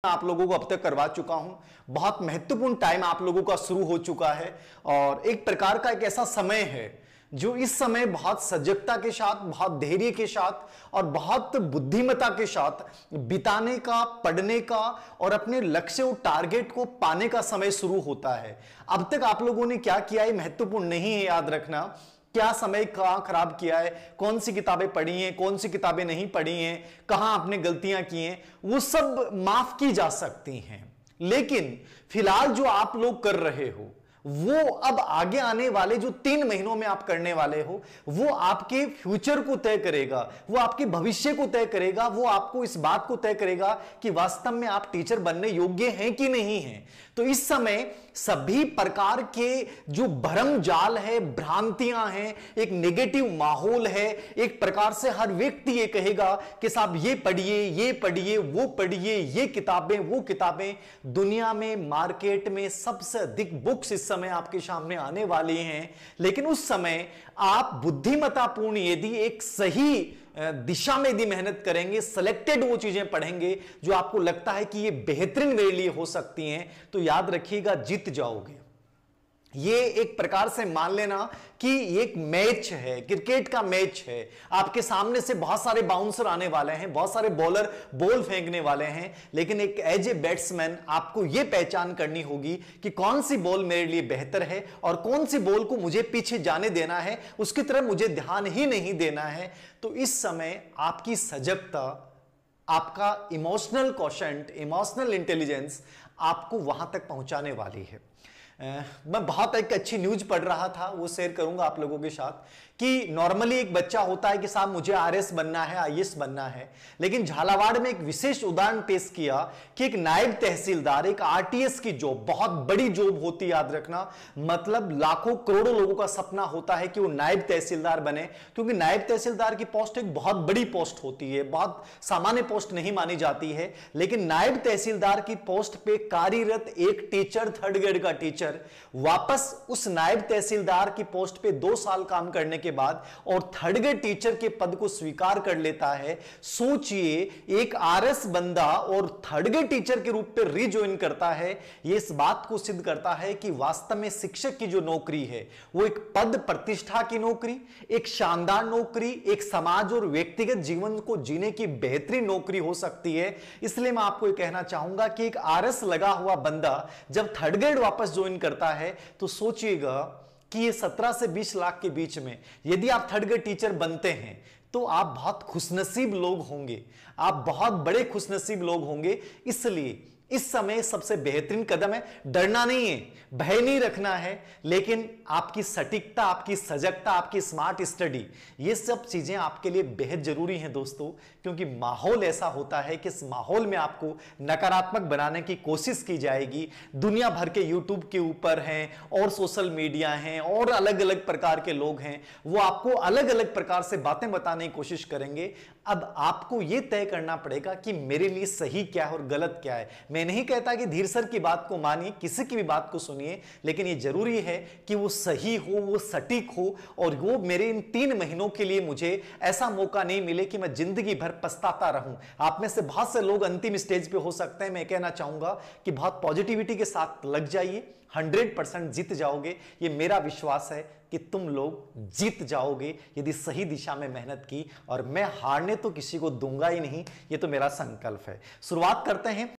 आप लोगों को अब तक करवा चुका हूं। बहुत महत्वपूर्ण टाइम आप लोगों का शुरू हो चुका है और एक प्रकार का एक ऐसा समय है जो इस समय बहुत सजगता के साथ, बहुत धैर्य के साथ और बहुत बुद्धिमत्ता के साथ बिताने का, पढ़ने का और अपने लक्ष्य और टारगेट को पाने का समय शुरू होता है। अब तक आप लोगों ने क्या किया है महत्वपूर्ण नहीं है, याद रखना। क्या समय कहां खराब किया है, कौन सी किताबें पढ़ी हैं, कौन सी किताबें नहीं पढ़ी हैं, कहां आपने गलतियां की हैं, वो सब माफ की जा सकती हैं। लेकिन फिलहाल जो आप लोग कर रहे हो वो अब आगे आने वाले जो 3 महीनों में आप करने वाले हो वो आपके फ्यूचर को तय करेगा, वो आपके भविष्य को तय करेगा, वो आपको इस बात को तय करेगा कि वास्तव में आप टीचर बनने योग्य हैं कि नहीं हैं। तो इस समय सभी प्रकार के जो भ्रम जाल है, भ्रांतियां हैं, एक नेगेटिव माहौल है, एक प्रकार से हर व्यक्ति ये कहेगा कि साहब ये पढ़िए, ये पढ़िए, वो पढ़िए, ये किताबें, वो किताबें। दुनिया में, मार्केट में सबसे अधिक बुक्स इस समय आपके सामने आने वाली हैं, लेकिन उस समय आप बुद्धिमत्तापूर्ण यदि एक सही दिशा में यदि मेहनत करेंगे, सिलेक्टेड वो चीजें पढ़ेंगे जो आपको लगता है कि ये बेहतरीन मेरे लिए हो सकती हैं, तो याद रखिएगा जीत जाओगे। ये एक प्रकार से मान लेना कि एक मैच है, क्रिकेट का मैच है। आपके सामने से बहुत सारे बाउंसर आने वाले हैं, बहुत सारे बॉलर बॉल फेंकने वाले हैं, लेकिन एक एज ए बैट्समैन आपको यह पहचान करनी होगी कि कौन सी बॉल मेरे लिए बेहतर है और कौन सी बॉल को मुझे पीछे जाने देना है, उसकी तरफ मुझे ध्यान ही नहीं देना है। तो इस समय आपकी सजगता, आपका इमोशनल क्वोशेंट, इमोशनल इंटेलिजेंस आपको वहां तक पहुंचाने वाली है। मैं बहुत एक अच्छी न्यूज पढ़ रहा था, वो शेयर करूंगा आप लोगों के साथ कि नॉर्मली एक बच्चा होता है कि साहब मुझे आरएस बनना है, आईएएस बनना है, लेकिन झालावाड़ में एक विशेष उदाहरण पेश किया कि एक नायब तहसीलदार, एक आरटीएस की जॉब, बहुत बड़ी जॉब होती है, याद रखना। मतलब लाखों करोड़ों लोगों का सपना होता है कि वो नायब तहसीलदार बने, क्योंकि नायब तहसीलदार की पोस्ट एक बहुत बड़ी पोस्ट होती है, बहुत सामान्य पोस्ट नहीं मानी जाती है। लेकिन नायब तहसीलदार की पोस्ट पे कार्यरत एक टीचर, 3rd ग्रेड का टीचर, वापस उस नायब तहसीलदार की पोस्ट पे 2 साल काम करने के बाद और 3rd ग्रेड टीचर के पद को स्वीकार कर लेता है। सोचिए, एक आरएस बंदा और 3rd ग्रेड टीचर के रूप पे रिज्वाइन करता है। ये इस बात को सिद्ध करता है कि वास्तव में शिक्षक की जो नौकरी है वो एक पद प्रतिष्ठा की नौकरी, एक शानदार नौकरी, एक समाज और व्यक्तिगत जीवन को जीने की बेहतरीन नौकरी हो सकती है। इसलिए मैं आपको ये कहना चाहूंगा कि एक आरएस लगा हुआ बंदा जब 3rd ग्रेड वापस ज्वाइन करता है तो सोचिएगा कि ये 17 से 20 लाख के बीच में यदि आप 3rd ग्रेड टीचर बनते हैं तो आप बहुत खुशनसीब लोग होंगे, आप बहुत बड़े खुशनसीब लोग होंगे। इसलिए इस समय सबसे बेहतरीन कदम है, डरना नहीं है, भय नहीं रखना है, लेकिन आपकी सटीकता, आपकी सजगता, आपकी स्मार्ट स्टडी, ये सब चीजें आपके लिए बेहद जरूरी हैं दोस्तों। क्योंकि माहौल ऐसा होता है कि इस माहौल में आपको नकारात्मक बनाने की कोशिश की जाएगी। दुनिया भर के यूट्यूब के ऊपर हैं और सोशल मीडिया हैं और अलग अलग प्रकार के लोग हैं, वो आपको अलग अलग प्रकार से बातें बताने की कोशिश करेंगे। अब आपको यह तय करना पड़ेगा कि मेरे लिए सही क्या है और गलत क्या है। मैं नहीं कहता कि धीर सर की बात को मानिए, किसी की भी बात को सुनिए, लेकिन यह जरूरी है कि वो सही हो, वो सटीक हो और वो मेरे इन 3 महीनों के लिए मुझे ऐसा मौका नहीं मिले कि मैं जिंदगी भर पछताता रहूं। आप में से बहुत से लोग अंतिम स्टेज पे हो सकते हैं। मैं कहना चाहूंगा कि बहुत पॉजिटिविटी के साथ लग जाइए, 100% जीत जाओगे। ये मेरा विश्वास है कि तुम लोग जीत जाओगे यदि सही दिशा में मेहनत की, और मैं हारने तो किसी को दूंगा ही नहीं, ये तो मेरा संकल्प है। शुरुआत करते हैं।